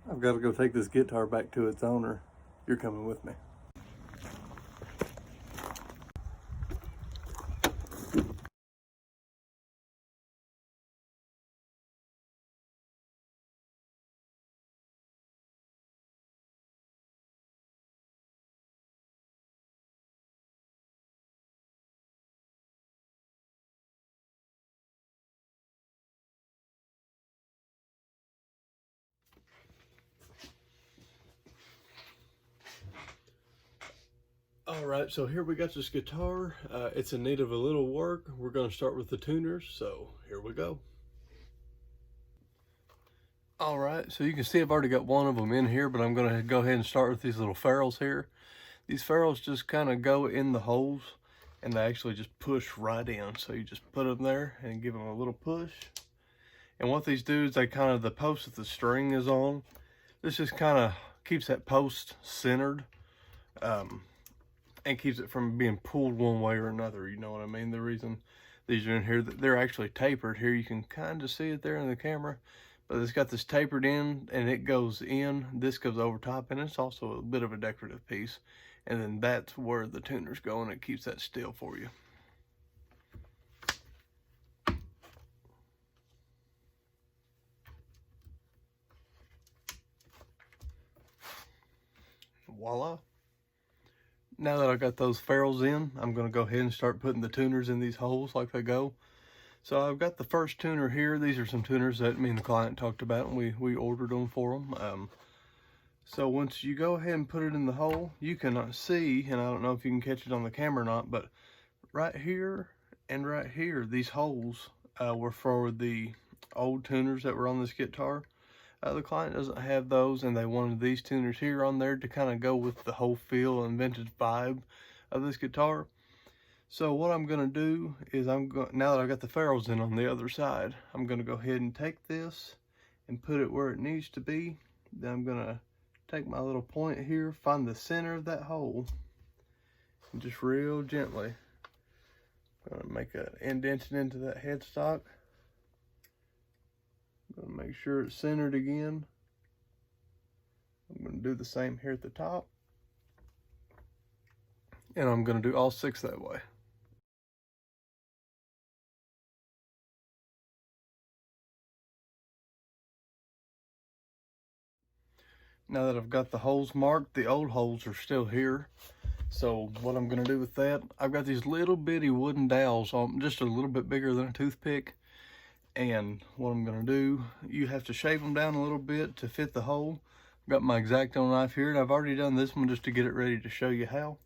I've got to go take this guitar back to its owner. You're coming with me. All right, so here we got this guitar. It's in need of a little work. We're going to start with the tuners, so here we go. All right, so you can see I've already got one of them in here, but I'm going to go ahead and start with these little ferrules here. These ferrules just kind of go in the holes, and they actually just push right in. So you just put them there and give them a little push. And what these do is they kind of, the post that the string is on, this just kind of keeps that post centered. And keeps it from being pulled one way or another, you know what I mean? The reason these are in here, they're actually tapered. Here you can kind of see it there in the camera, but it's got this tapered end and it goes in, this goes over top, and it's also a bit of a decorative piece. And then that's where the tuners go, and it keeps that still for you. Voila. Now that I got those ferrules in, I'm going to go ahead and start putting the tuners in these holes like they go. So I've got the first tuner here. These are some tuners that me and the client talked about, and we ordered them for them. So once you go ahead and put it in the hole, you can see, and I don't know if you can catch it on the camera or not, but right here and right here, these holes were for the old tuners that were on this guitar. The client doesn't have those, and they wanted these tuners here on there to kind of go with the whole feel and vintage vibe of this guitar. So what I'm going to do is now that I've got the ferrules in on the other side, I'm going to go ahead and take this and put it where it needs to be. Then I'm going to take my little point here, find the center of that hole, and just real gently, I'm going to make an indentation into that headstock. I'm going to make sure it's centered again. I'm going to do the same here at the top. And I'm going to do all 6 that way. Now that I've got the holes marked, the old holes are still here. So what I'm going to do with that, I've got these little bitty wooden dowels, just a little bit bigger than a toothpick. And what I'm going to do, you have to shave them down a little bit to fit the hole. I've got my X-Acto knife here, and I've already done this one just to get it ready to show you how.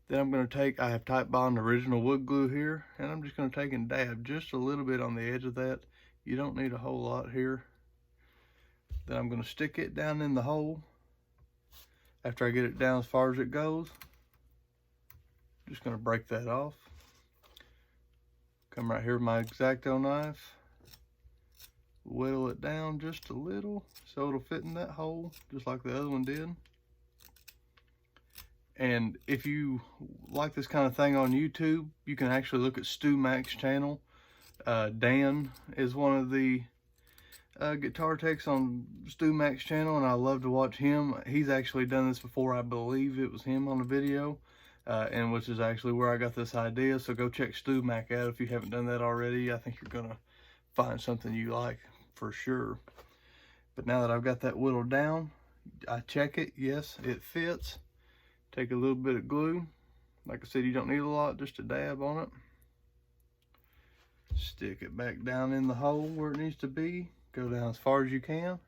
Then I'm going to take, I have Titebond original wood glue here, and I'm just going to take and dab just a little bit on the edge of that. You don't need a whole lot here. Then I'm going to stick it down in the hole. After I get it down as far as it goes, I'm just going to break that off. Come right here with my X-Acto knife, whittle it down just a little so it'll fit in that hole just like the other one did. And if you like this kind of thing on YouTube, you can actually look at Stu Mac's channel. Dan is one of the guitar techs on Stu Mac's channel, and I love to watch him. He's actually done this before. I believe it was him on a video, and which is actually where I got this idea. So go check Stu Mac out if you haven't done that already. I think you're gonna find something you like for sure. But now that I've got that whittled down, I check it. Yes, it fits. Take a little bit of glue. Like I said, you don't need a lot, just a dab on it. Stick it back down in the hole where it needs to be. Go down as far as you can.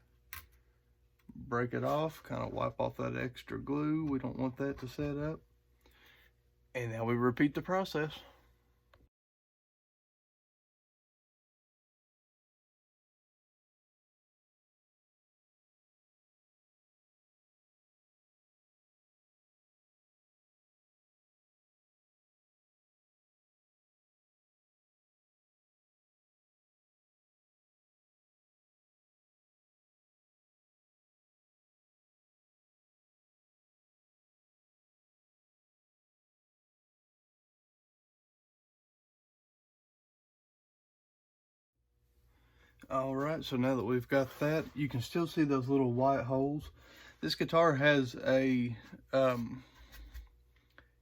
Break it off, kind of wipe off that extra glue. We don't want that to set up. And now we repeat the process. All right, so now that we've got that, you can still see those little white holes. This guitar has a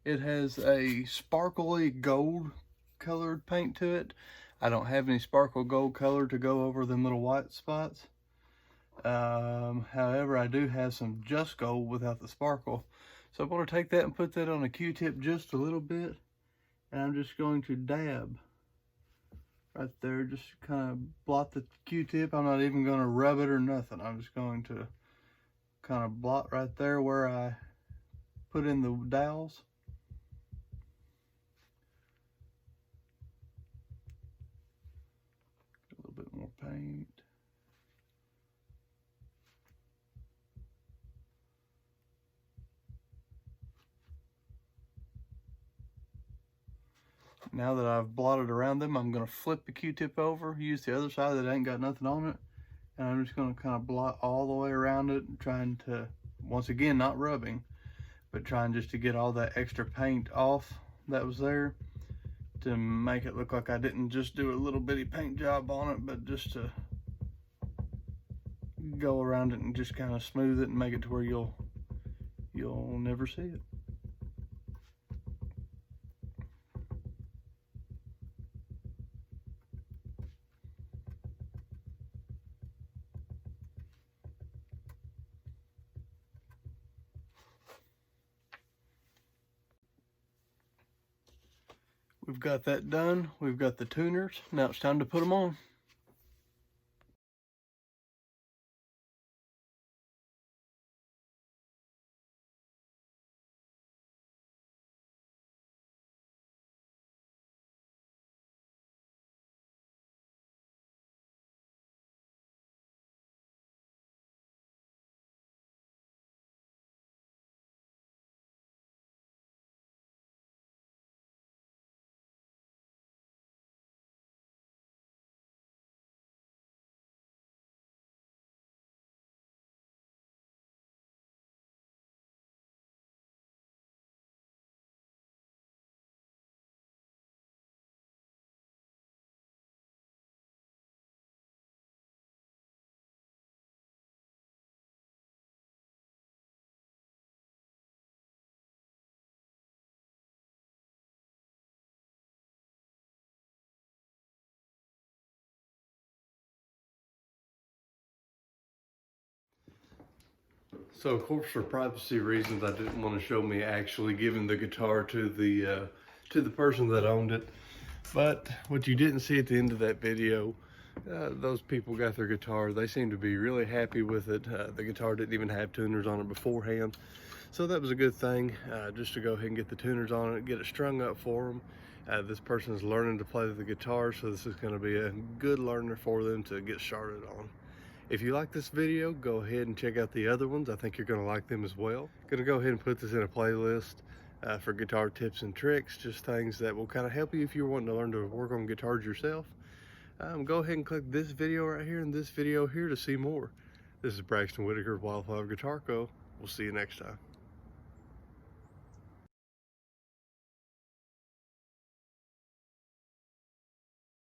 it has a sparkly gold colored paint to it. I don't have any sparkle gold color to go over them little white spots. However, I do have some just gold without the sparkle. So I'm going to take that and put that on a Q-tip just a little bit. And I'm just going to dab right there. Just kind of blot the Q-tip. I'm not even going to rub it or nothing. I'm just going to kind of blot right there where I put in the dowels. A little bit more paint. Now that I've blotted around them, I'm going to flip the Q-tip over, use the other side that ain't got nothing on it, and I'm just going to kind of blot all the way around it, trying to, once again, not rubbing, but trying just to get all that extra paint off that was there, to make it look like I didn't just do a little bitty paint job on it, but just to go around it and just kind of smooth it and make it to where you'll never see it. We've got that done. We've got the tuners. Now it's time to put them on. So of course, for privacy reasons, I didn't want to show me actually giving the guitar to the person that owned it. But what you didn't see at the end of that video, those people got their guitar. They seemed to be really happy with it. The guitar didn't even have tuners on it beforehand, so that was a good thing, just to go ahead and get the tuners on it, get it strung up for them. This person is learning to play the guitar, so this is going to be a good learner for them to get started on. If you like this video, go ahead and check out the other ones. I think you're going to like them as well. Going to go ahead and put this in a playlist for guitar tips and tricks, just things that will kind of help you if you're wanting to learn to work on guitars yourself. Go ahead and click this video right here and this video here to see more. This is Braxton Whitaker of Wildflower Guitar Co. We'll see you next time.